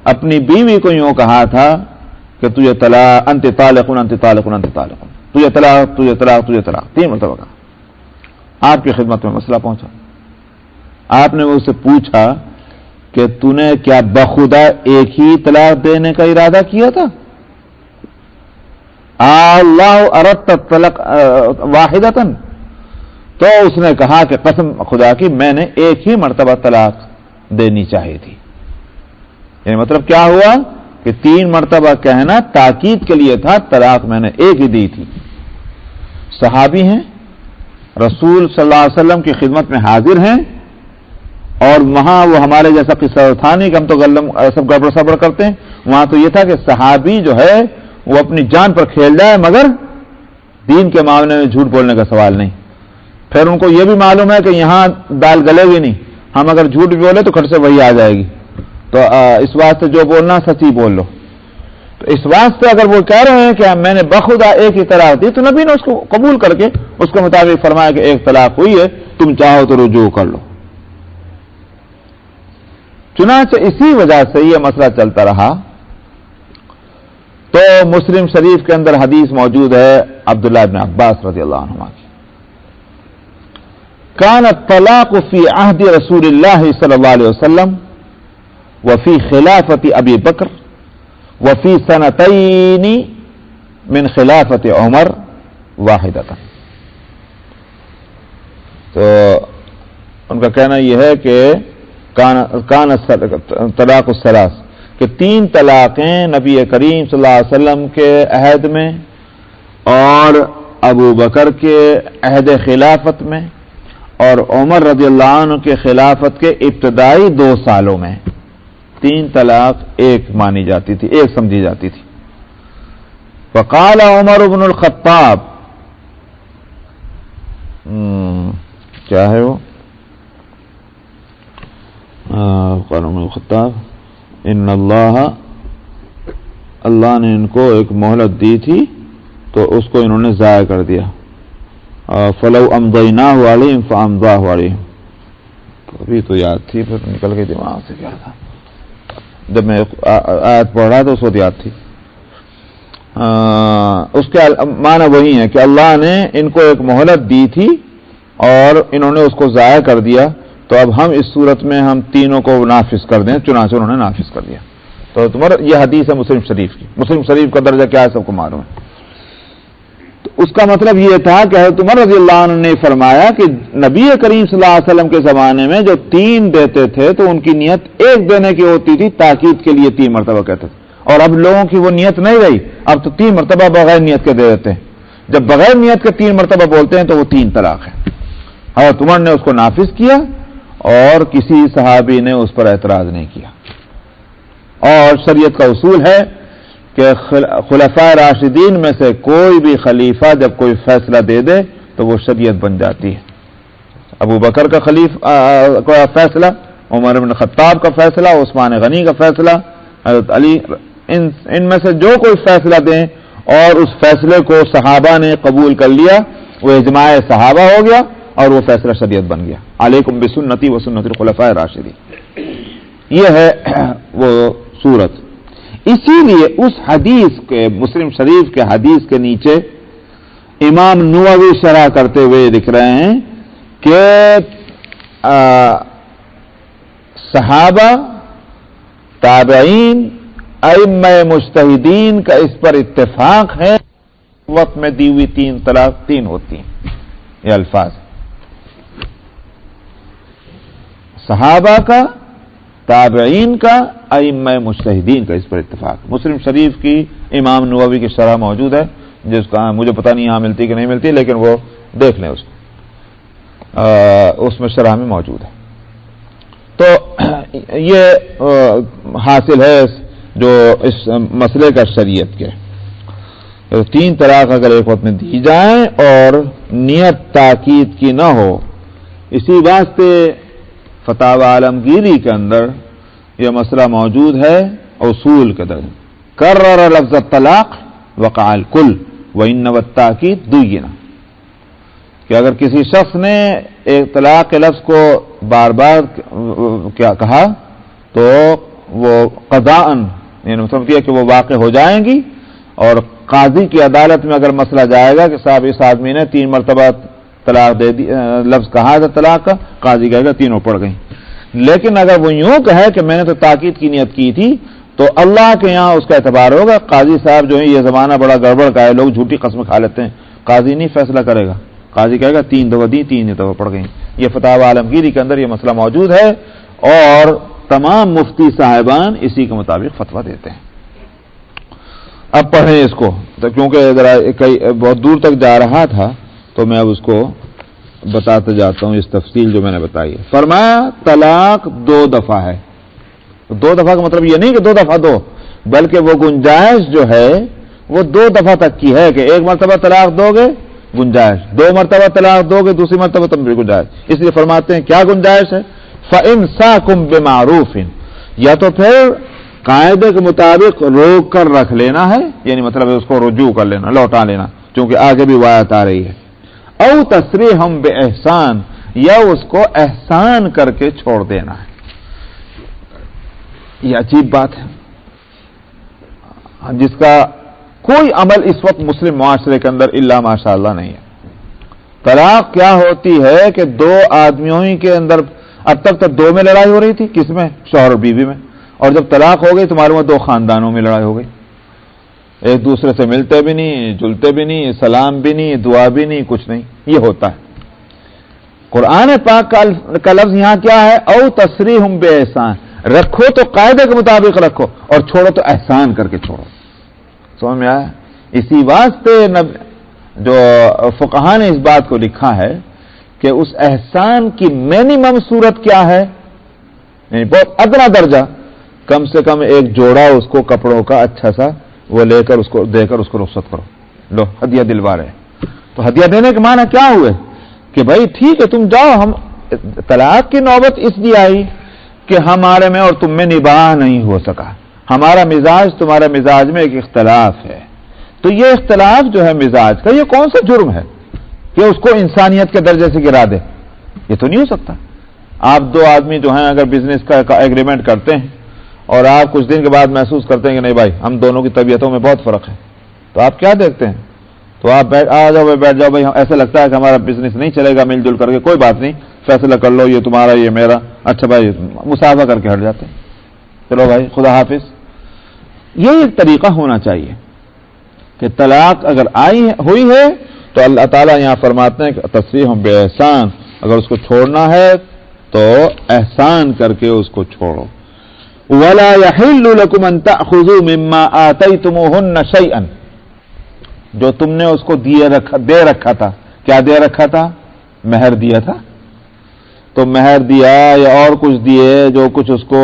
اپنی بیوی کو یوں کہا تھا کہ تجھے طلاق، انت طالق انت طالق انت طالق، تجھے طلاق تجھے طلاق تجھے طلاق، 3 مرتبہ کہا۔ آپ کی خدمت میں مسئلہ پہنچا، آپ نے اس سے پوچھا کہ تو نے کیا بخدا ایک ہی طلاق دینے کا ارادہ کیا تھا؟ اللہ اردت طلاق واحدتن، تو اس نے کہا کہ قسم خدا کی میں نے ایک ہی مرتبہ طلاق دینی چاہی تھی۔ یعنی مطلب کیا ہوا کہ 3 مرتبہ کہنا تاکید کے لیے تھا، طلاق میں نے ایک ہی دی تھی۔ صحابی ہیں، رسول صلی اللہ علیہ وسلم کی خدمت میں حاضر ہیں، اور وہاں وہ ہمارے جیسا قصہ تھا نہیں کہ ہم تو سب گڑبڑ سبڑ کرتے ہیں، وہاں تو یہ تھا کہ صحابی جو ہے وہ اپنی جان پر کھیل جائے مگر دین کے معاملے میں جھوٹ بولنے کا سوال نہیں۔ پھر ان کو یہ بھی معلوم ہے کہ یہاں دال گلے گی نہیں، ہم اگر جھوٹ بھی بولے تو کھٹ سے وہی آ جائے گی، تو اس واسطے جو بولنا سچی بول لو۔ تو اس واسطے اگر وہ کہہ رہے ہیں کہ میں نے بخدا ایک ہی طلاق دی، تو نبی نے اس کو قبول کر کے اس کے مطابق فرمایا کہ ایک طلاق ہوئی ہے، تم چاہو تو رجوع کر لو۔ چنانچہ اسی وجہ سے یہ مسئلہ چلتا رہا، تو مسلم شریف کے اندر حدیث موجود ہے عبداللہ ابن عباس رضی اللہ عنہما کی، کان الطلاق فی عہد رسول اللہ صلی اللہ علیہ وسلم وفی خلافت ابی بکر وفی سنتین من خلافت عمر واحدۃ۔ تو ان کا کہنا یہ ہے کہ کان طلاق الثلاث، کہ 3 طلاقیں نبی کریم صلی اللہ علیہ وسلم کے عہد میں اور ابو بکر کے عہد خلافت میں اور عمر رضی اللہ عنہ کے خلافت کے ابتدائی 2 سالوں میں 3 طلاق ایک مانی جاتی تھی، ایک سمجھی جاتی تھی۔ فقال عمر بن الخطاب، کیا ہے وہ، قال عمر الخطاب ان اللہ نے ان کو ایک مہلت دی تھی تو اس کو انہوں نے ضائع کر دیا۔ فلو امضیناہ علیہم فامضاہ علیہم، ابھی تو یاد تھی پھر نکل گئی دماغ سے، کیا تھا جب میں آیت پڑھ رہا تھا اس وقت یاد تھی۔ اس کے معنی وہی ہے کہ اللہ نے ان کو ایک مہلت دی تھی اور انہوں نے اس کو ضائع کر دیا، تو اب ہم اس صورت میں ہم تینوں کو نافذ کر دیں، چنانچہ انہوں نے نافذ کر دیا۔ تو تمہارا یہ حدیث ہے مسلم شریف کی، مسلم شریف کا درجہ کیا ہے سب کو معلوم ہے۔ تو اس کا مطلب یہ تھا کہ حضرت عمر رضی اللہ عنہ نے فرمایا کہ نبی کریم صلی اللہ علیہ وسلم کے زمانے میں جو 3 دیتے تھے تو ان کی نیت 1 دینے کی ہوتی تھی، تاکید کے لیے 3 مرتبہ کہتے تھے، اور اب لوگوں کی وہ نیت نہیں رہی، اب تو 3 مرتبہ بغیر نیت کے دے دیتے ہیں۔ جب بغیر نیت کے 3 مرتبہ بولتے ہیں تو وہ 3 طلاق ہے۔ حضرت عمر نے اس کو نافذ کیا اور کسی صحابی نے اس پر اعتراض نہیں کیا۔ اور شریعت کا اصول ہے کہ خلفاء راشدین میں سے کوئی بھی خلیفہ جب کوئی فیصلہ دے دے تو وہ شریعت بن جاتی ہے۔ ابو بکر کا کا فیصلہ، عمر بن خطاب کا فیصلہ، عثمان غنی کا فیصلہ، حضرت علی، ان میں سے جو کوئی فیصلہ دیں اور اس فیصلے کو صحابہ نے قبول کر لیا، وہ اجماع صحابہ ہو گیا اور وہ فیصلہ شریعت بن گیا۔ علیکم بسنتی و سنت الخلفاء الراشدین، یہ ہے وہ صورت۔ اسی لیے اس حدیث کے، مسلم شریف کے حدیث کے نیچے امام نووی شرح کرتے ہوئے لکھ رہے ہیں کہ صحابہ، تابعین، ائمہ مجتہدین کا اس پر اتفاق ہے وقت میں دی ہوئی 3 طلاق 3 ہوتی ہیں۔ یہ الفاظ صحابہ کا، تابعین کا، ائمہ مجتہدین کا اس پر اتفاق۔ مسلم شریف کی امام نووی کی شرح موجود ہے، جس کا مجھے پتہ نہیں یہاں ملتی کہ نہیں ملتی، لیکن وہ دیکھ لیں اس میں شرح میں موجود ہے۔ تو یہ حاصل ہے جو اس مسئلے کا شریعت کے 3 طلاق اگر ایک وقت میں دی جائیں اور نیت تاکید کی نہ ہو، اسی واسطے فتاوی عالمگیری کے اندر یہ مسئلہ موجود ہے اصول کے درجے، کرر لفظ الطلاق وقع الکل وان والتاکید دوینا، کہ اگر کسی شخص نے ایک طلاق کے لفظ کو بار بار کیا کہا تو وہ قضاءً، یعنی مطلب یہ کہ وہ واقع ہو جائیں گی، اور قاضی کی عدالت میں اگر مسئلہ جائے گا کہ صاحب اس آدمی نے 3 مرتبہ طلاق دے دی، لفظ کہا تھا طلاق کا، قاضی کہے گا تینوں پڑ گئیں. لیکن اگر وہ یوں کہے کہ میں نے تو تاکید کی نیت کی تھی، تو اللہ کے یہاں اس کا اعتبار ہوگا. قاضی صاحب جو ہے یہ زمانہ بڑا گڑبڑ کا ہے، لوگ جھوٹی قسم کھا لیتے ہیں. قاضی نہیں فیصلہ کرے گا، قاضی کہے گا 3 دفعہ دی، 3 دفعہ پڑ گئیں. یہ فتاوی عالمگیری کے اندر یہ مسئلہ موجود ہے اور تمام مفتی صاحبان اسی کے مطابق فتویٰ دیتے ہیں. اب پڑھیں اس کو، تو کیونکہ ذرا بہت دور تک جا رہا تھا تو میں اب اس کو بتاتے جاتا ہوں، اس تفصیل جو میں نے بتائی ہے. فرمایا طلاق 2 دفعہ ہے. 2 دفعہ کا مطلب یہ نہیں کہ 2 دفعہ دو، بلکہ وہ گنجائش جو ہے وہ 2 دفعہ تک کی ہے کہ 1 مرتبہ طلاق دو گے گنجائش، 2 مرتبہ طلاق دو گے دوسری مرتبہ تم بھی گنجائش. اس لیے فرماتے ہیں کیا گنجائش ہے؟ فَإِمْسَاكُمْ بِمَعْرُوفٍ، یا تو پھر قاعدے کے مطابق روک کر رکھ لینا ہے، یعنی مطلب اس کو رجوع کر لینا، لوٹا لینا، چونکہ آگے بھی وایت آ رہی ہے. او تسریحم بِإِحْسَان، یا اس کو احسان کر کے چھوڑ دینا ہے. یہ عجیب بات ہے جس کا کوئی عمل اس وقت مسلم معاشرے کے اندر الا ماشاء اللہ نہیں ہے. طلاق کیا ہوتی ہے کہ 2 آدمیوں ہی کے اندر، اب تک تو 2 میں لڑائی ہو رہی تھی، کس میں؟ شوہر اور بیوی میں. اور جب طلاق ہو گئی تو معلوم ہے 2 خاندانوں میں لڑائی ہو گئی. ایک دوسرے سے ملتے بھی نہیں، جلتے بھی نہیں، سلام بھی نہیں، دعا بھی نہیں، کچھ نہیں. یہ ہوتا ہے. قرآن پاک کا لفظ یہاں کیا ہے؟ او تسریحم بِإِحْسَان، رکھو تو قاعدے کے مطابق رکھو اور چھوڑو تو احسان کر کے چھوڑو. سمجھ میں آیا؟ اسی واسطے جو فقہاء نے اس بات کو لکھا ہے کہ اس احسان کی مینیمم صورت کیا ہے، یعنی بہت ادنا درجہ، کم سے کم ایک جوڑا اس کو کپڑوں کا اچھا سا وہ لے کر اس کو دے کر اس کو رخصت کرو، لو ہدیہ دلوا رہے. تو ہدیہ دینے کے معنی کیا ہوئے کہ بھائی ٹھیک ہے تم جاؤ. ہم طلاق کی نوبت اس لیے آئی کہ ہمارے میں اور تم میں نباہ نہیں ہو سکا، ہمارا مزاج تمہارا مزاج میں ایک اختلاف ہے. تو یہ اختلاف جو ہے مزاج کا، یہ کون سا جرم ہے کہ اس کو انسانیت کے درجے سے گرا دے؟ یہ تو نہیں ہو سکتا. آپ 2 آدمی جو ہیں اگر بزنس کا ایگریمنٹ کرتے ہیں اور آپ کچھ دن کے بعد محسوس کرتے ہیں کہ نہیں بھائی ہم دونوں کی طبیعتوں میں بہت فرق ہے، تو آپ کیا دیکھتے ہیں؟ تو آپ بیٹھ جاؤ بھائی، ایسا لگتا ہے کہ ہمارا بزنس نہیں چلے گا مل جل کر کے، کوئی بات نہیں فیصلہ کر لو، یہ تمہارا یہ میرا، اچھا بھائی مصافحہ کر کے ہٹ جاتے ہیں، چلو بھائی خدا حافظ. یہ ایک طریقہ ہونا چاہیے کہ طلاق اگر ہوئی ہے تو اللہ تعالیٰ یہاں فرماتے ہیں کہ تسریحم بِإِحْسَان، اگر اس کو چھوڑنا ہے تو احسان کر کے اس کو چھوڑو. وَلَا يَحِلُّ لَكُمْ أَن تَأْخُذُوا مِمَّا آتَيْتُمُوهُنَّ شَيْئًا، جو تم نے اس کو دے رکھا تھا. کیا دے رکھا تھا؟ مہر دیا تھا. تو مہر دیا یا اور کچھ دیے، جو کچھ اس کو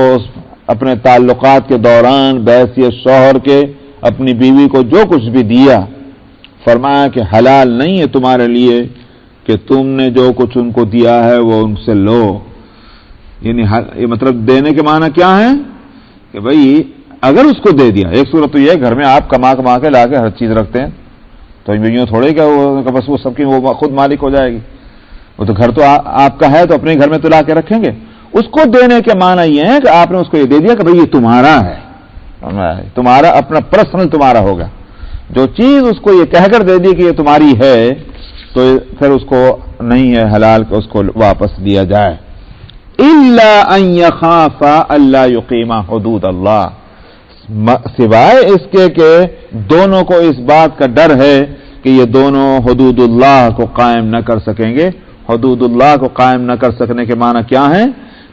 اپنے تعلقات کے دوران بحیثیت شوہر کے اپنی بیوی کو جو کچھ بھی دیا، فرمایا کہ حلال نہیں ہے تمہارے لیے کہ تم نے جو کچھ ان کو دیا ہے وہ ان سے لو. یعنی یہ مطلب دینے کے معنی کیا ہے کہ بھئی اگر اس کو دے دیا، ایک صورت تو یہ گھر میں آپ کما کے لا کے ہر چیز رکھتے ہیں، تو یوں تھوڑے کہ بس وہ سب کی وہ خود مالک ہو جائے گی. وہ تو گھر تو آپ کا ہے تو اپنے گھر میں تو لا کے رکھیں گے. اس کو دینے کے معنی یہ ہے کہ آپ نے اس کو یہ دے دیا کہ بھئی یہ تمہارا ہے، تمہارا اپنا پرسنل تمہارا ہوگا. جو چیز اس کو یہ کہہ کر دے دی کہ یہ تمہاری ہے تو پھر اس کو نہیں ہے حلال کہ اس کو واپس دیا جائے. الا ان يخافا الا يقيما حدود اللہ، سوائے اس کے کہ دونوں کو اس بات کا ڈر ہے کہ یہ دونوں حدود اللہ کو قائم نہ کر سکیں گے. حدود اللہ کو قائم نہ کر سکنے کے معنی کیا ہے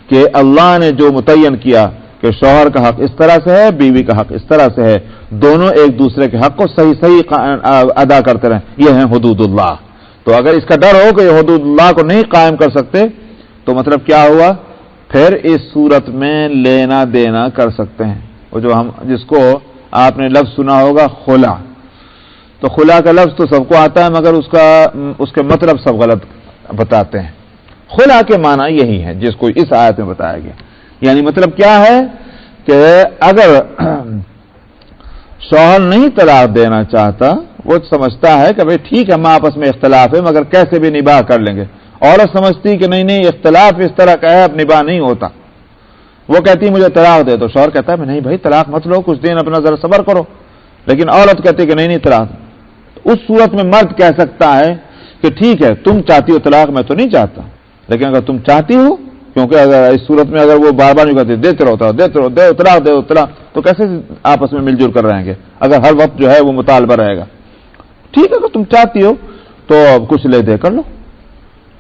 کہ اللہ نے جو متعین کیا کہ شوہر کا حق اس طرح سے ہے، بیوی کا حق اس طرح سے ہے، دونوں ایک دوسرے کے حق کو صحیح ادا کرتے رہیں، یہ ہیں حدود اللہ. تو اگر اس کا ڈر ہو کہ یہ حدود اللہ کو نہیں قائم کر سکتے تو مطلب کیا ہوا؟ پھر اس صورت میں لینا دینا کر سکتے ہیں. وہ جو جس کو آپ نے لفظ سنا ہوگا خلا، تو خلا کا لفظ تو سب کو آتا ہے مگر اس کے مطلب سب غلط بتاتے ہیں. خلا کے معنی یہی ہے جس کو اس آیت میں بتایا گیا. یعنی مطلب کیا ہے کہ اگر شوہر نہیں طلاق دینا چاہتا، وہ سمجھتا ہے کہ بھئی ٹھیک ہے ہم آپس میں اختلاف ہے مگر کیسے بھی نباہ کر لیں گے. عورت سمجھتی کہ نہیں اختلاف اس طرح کا ہے اب نباہ نہیں ہوتا، وہ کہتی مجھے طلاق دے. تو شوہر کہتا ہے نہیں بھائی طلاق مت لو، کچھ دن اپنا ذرا صبر کرو، لیکن عورت کہتی کہ نہیں طلاق. اس صورت میں مرد کہہ سکتا ہے کہ ٹھیک ہے تم چاہتی ہو طلاق، میں تو نہیں چاہتا، لیکن اگر تم چاہتی ہو، کیونکہ اگر اس صورت میں اگر وہ بار بار نہیں کہتے دیتے رہو طلاق، تو کیسے آپس میں مل جل کر رہیں گے اگر ہر وقت جو ہے وہ مطالبہ رہے گا. ٹھیک ہے اگر تم چاہتی ہو تو کچھ لے دے کر لو.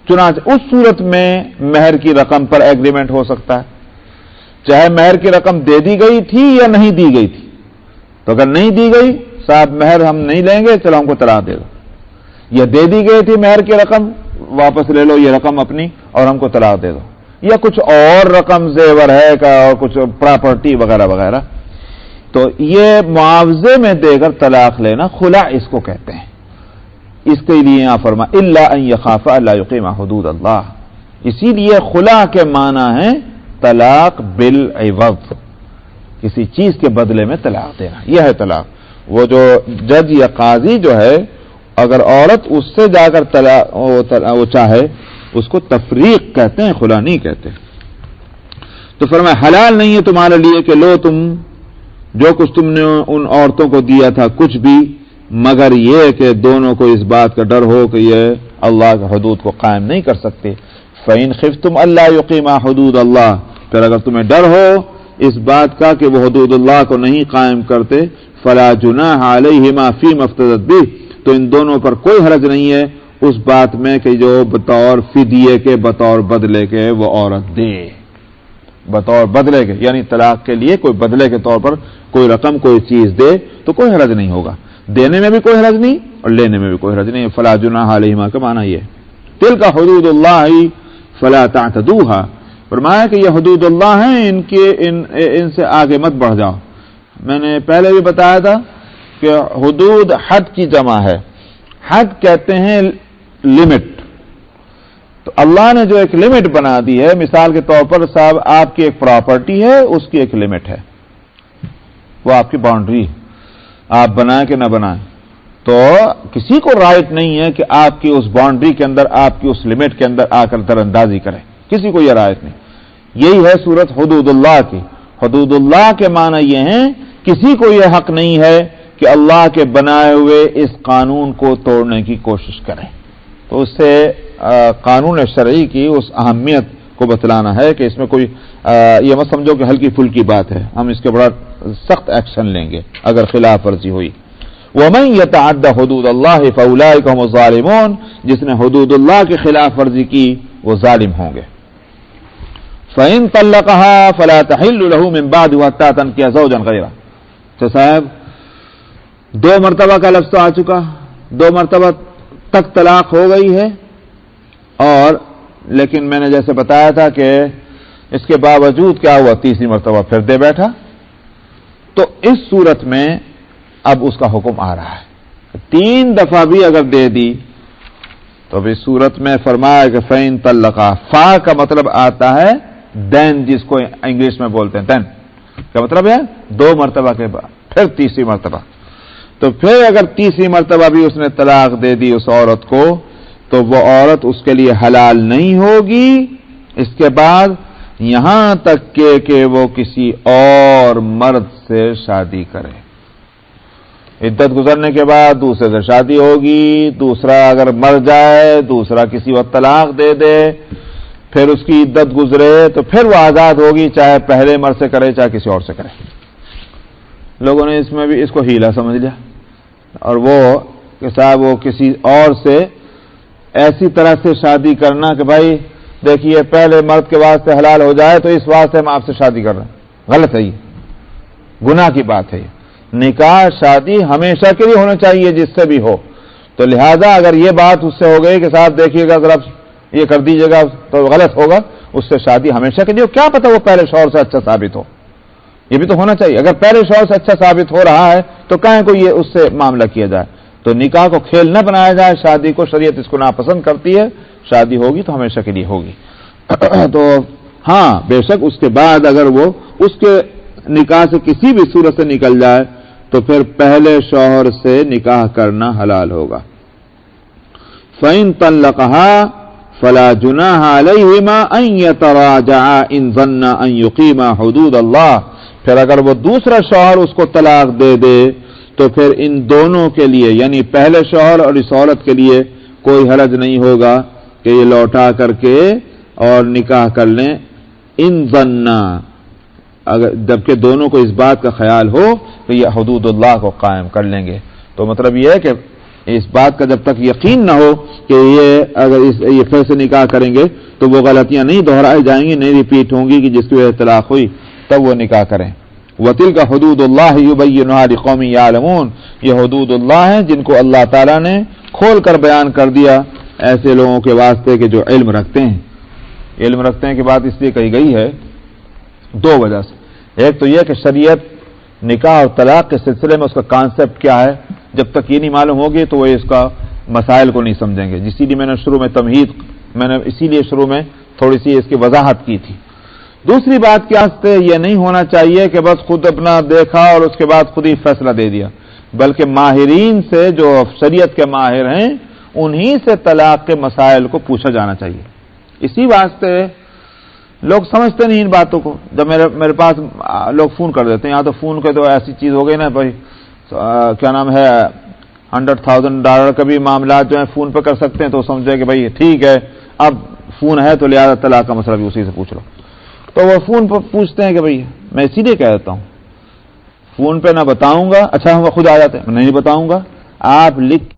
چنانچہ اس صورت میں مہر کی رقم پر ایگریمنٹ ہو سکتا ہے، چاہے مہر کی رقم دے دی گئی تھی یا نہیں دی گئی تھی. تو اگر نہیں دی گئی، صاحب مہر ہم نہیں لیں گے، چلو ہم کو طلاق دے دو. یا دے دی گئی تھی مہر کی رقم، واپس لے لو یہ رقم اپنی اور ہم کو طلاق دے دو. یا کچھ اور رقم زیور ہے اور کچھ پراپرٹی وغیرہ وغیرہ، تو یہ معاوضے میں دے کر طلاق لینا خلا اس کو کہتے ہیں. اس کے لیے یہاں فرما الا ان یخاف الا یقیم حدود اللہ. اسی لیے خلا کے معنی ہے طلاق بالعوض، کسی چیز کے بدلے میں طلاق دینا. یہ ہے طلاق. وہ جو جج یا قاضی جو ہے، اگر عورت اس سے جا کر وہ چاہے، اس کو تفریق کہتے ہیں، خلا نہیں کہتے. تو فرمایا حلال نہیں ہے تمہارے لیے کہ لو تم جو کچھ تم نے ان عورتوں کو دیا تھا کچھ بھی، مگر یہ کہ دونوں کو اس بات کا ڈر ہو کہ یہ اللہ کے حدود کو قائم نہیں کر سکتے. فَإِنْ خِفْتُمْ أَلَّا يُقِيمَا حُدُودَ اللَّهِ، پھر اگر تمہیں ڈر ہو اس بات کا کہ وہ حدود اللہ کو نہیں قائم کرتے، فَلَا جُنَاحَ عَلَيْهِمَا فِيمَا افْتَدَتْ بِهِ، تو ان دونوں پر کوئی حرج نہیں ہے اس بات میں کہ جو بطور فدیے کے، بطور بدلے کے وہ عورت دے. بطور بدلے کے یعنی طلاق کے لیے کوئی بدلے کے طور پر کوئی رقم کوئی چیز دے تو کوئی حرج نہیں ہوگا. دینے میں بھی کوئی حرج نہیں اور لینے میں بھی کوئی حرج نہیں. فلا جناح علیہما کا معنی یہ تلک حدود اللہ فلا تعتدوها، فرمایا کہ یہ حدود اللہ ہیں، ان سے آگے مت بڑھ جاؤ. میں نے پہلے بھی بتایا تھا کہ حدود حد کی جمع ہے. حد کہتے ہیں لمٹ. تو اللہ نے جو ایک لمٹ بنا دی ہے، مثال کے طور پر صاحب آپ کی ایک پراپرٹی ہے، اس کی ایک لمٹ ہے، وہ آپ کی باؤنڈری، آپ بنائیں کہ نہ بنائیں. تو کسی کو رائٹ نہیں ہے کہ آپ کی اس باؤنڈری کے اندر، آپ کی اس لمٹ کے اندر آ کر در اندازی کرے، کسی کو یہ رائٹ نہیں. یہی ہے صورت حدود اللہ کی. حدود اللہ کے معنی یہ ہیں کسی کو یہ حق نہیں ہے کہ اللہ کے بنائے ہوئے اس قانون کو توڑنے کی کوشش کریں. تو اس سے قانون شرعی کی اس اہمیت کو بتلانا ہے کہ اس میں کوئی یہ مت سمجھو کہ ہلکی پھلکی بات ہے، ہم اس کے بڑا سخت ایکشن لیں گے اگر خلاف ورزی ہوئی. وَمَن يَتَعَدَّ حُدُودَ اللَّهِ فَأُولَٰئِكَ هُمُ الظَّالِمُونَ، جس نے حدود اللہ کی خلاف ورزی کی وہ ظالم ہوں گے. فَإِن طَلَّقَهَا فَلَا تَحِلُّ لَهُ مِن بَعْدُ حَتَّىٰ تَنكِحَ زَوْجًا غَيْرَهُ. تو صاحب دو مرتبہ کا لفظ تو آ چکا، دو مرتبہ تک طلاق ہو گئی ہے، اور لیکن میں نے جیسے بتایا تھا کہ اس کے باوجود کیا ہوا، تیسری مرتبہ پھر دے بیٹھا. تو اس صورت میں اب اس کا حکم آ رہا ہے، تین دفعہ بھی اگر دے دی تو اب اس صورت میں فرمایا کہ فَإِن طَلَّقَا، فا کا مطلب آتا ہے دین، جس کو انگلش میں بولتے ہیں دین کا مطلب ہے دو مرتبہ کے بعد پھر تیسری مرتبہ. تو پھر اگر تیسری مرتبہ بھی اس نے طلاق دے دی اس عورت کو، تو وہ عورت اس کے لیے حلال نہیں ہوگی اس کے بعد، یہاں تک کہ وہ کسی اور مرد سے شادی کرے. عدت گزرنے کے بعد دوسرے سے شادی ہوگی، دوسرا اگر مر جائے، دوسرا کسی وقت طلاق دے دے، پھر اس کی عدت گزرے تو پھر وہ آزاد ہوگی، چاہے پہلے مرد سے کرے چاہے کسی اور سے کرے. لوگوں نے اس میں بھی اس کو ہیلا سمجھ لیا، اور وہ کہ صاحب وہ کسی اور سے ایسی طرح سے شادی کرنا کہ بھائی دیکھیے پہلے مرد کے واسطے حلال ہو جائے تو اس واسطے ہم آپ سے شادی کر رہے ہیں. غلط ہے، یہ گناہ کی بات ہے. نکاح شادی ہمیشہ کے لیے ہونا چاہیے جس سے بھی ہو. تو لہذا اگر یہ بات اس سے ہو گئی کہ صاحب دیکھیے گا ذرا یہ کر دیجیے گا تو غلط ہوگا. اس سے شادی ہمیشہ کے لیے، کیا پتا وہ پہلے شوہر سے اچھا ثابت ہو، یہ بھی تو ہونا چاہیے. اگر پہلے شوہر سے اچھا ثابت ہو رہا ہے تو کہیں کو یہ اس سے معاملہ کیا جائے. تو نکاح کو کھیل نہ بنایا جائے، شادی کو شریعت اس کو ناپسند کرتی ہے. شادی ہوگی تو ہمیشہ کے لیے ہوگی. تو ہاں بے شک اس کے بعد اگر وہ اس کے نکاح سے کسی بھی صورت سے نکل جائے تو پھر پہلے شوہر سے نکاح کرنا حلال ہوگا. فَإِن طَلَّقَهَا فَلَا جُنَاحَ عَلَيْهِمَا أَن يَتَرَاجَعَا إِن ظَنَّا أَن يُقِيمَا حُدُودَ اللَّهِ، پھر اگر وہ دوسرا شوہر اس کو طلاق دے دے تو پھر ان دونوں کے لیے یعنی پہلے شوہر اور اس عورت کے لیے کوئی حرج نہیں ہوگا کہ یہ لوٹا کر کے اور نکاح کر لیں، ان ظنا، اگر جبکہ دونوں کو اس بات کا خیال ہو کہ یہ حدود اللہ کو قائم کر لیں گے۔ تو مطلب یہ ہے کہ اس بات کا جب تک یقین نہ ہو کہ یہ اگر یہ پھر سے نکاح کریں گے تو وہ غلطیاں نہیں دہرائی جائیں گی، نہیں ریپیٹ ہوں گی کہ جس کی وجہ سے طلاق ہوئی، تب وہ نکاح کریں۔ وَتِلْكَ حُدُودُ اللَّهِ يُبَيِّنُهَا لِقَوْمٍ يَعْلَمُونَ، یہ حدود اللہ ہیں جن کو اللہ تعالیٰ نے کھول کر بیان کر دیا ایسے لوگوں کے واسطے کہ جو علم رکھتے ہیں۔ علم رکھتے ہیں کی بات اس لیے کہی گئی ہے دو وجہ سے، ایک تو یہ کہ شریعت نکاح اور طلاق کے سلسلے میں اس کا کانسیپٹ کیا ہے، جب تک یہ نہیں معلوم ہوگی تو وہ اس کا مسائل کو نہیں سمجھیں گے، اسی لیے میں نے شروع میں تھوڑی سی اس کی وضاحت کی تھی۔ دوسری بات کیا یہ نہیں ہونا چاہیے کہ بس خود اپنا دیکھا اور اس کے بعد خود ہی فیصلہ دے دیا، بلکہ ماہرین سے جو شریعت کے ماہر ہیں انہی سے طلاق کے مسائل کو پوچھا جانا چاہیے۔ اسی واسطے لوگ سمجھتے نہیں ان باتوں کو، جب میرے پاس لوگ فون کر دیتے ہیں، یہاں تو فون کے تو ایسی چیز ہو گئی نا بھائی، کیا نام ہے، $100,000 کا بھی معاملات جو ہیں فون پہ کر سکتے ہیں، تو سمجھے کہ بھائی ٹھیک ہے اب فون ہے تو لہٰذا طلاق کا مسئلہ بھی اسی سے پوچھ لو، تو وہ فون پہ پوچھتے ہیں کہ بھائی میں اسی لیے کہہ دیتا ہوں فون پہ نہ بتاؤں گا، اچھا ہم خود آ جاتے ہیں، نہیں بتاؤں گا، آپ لکھ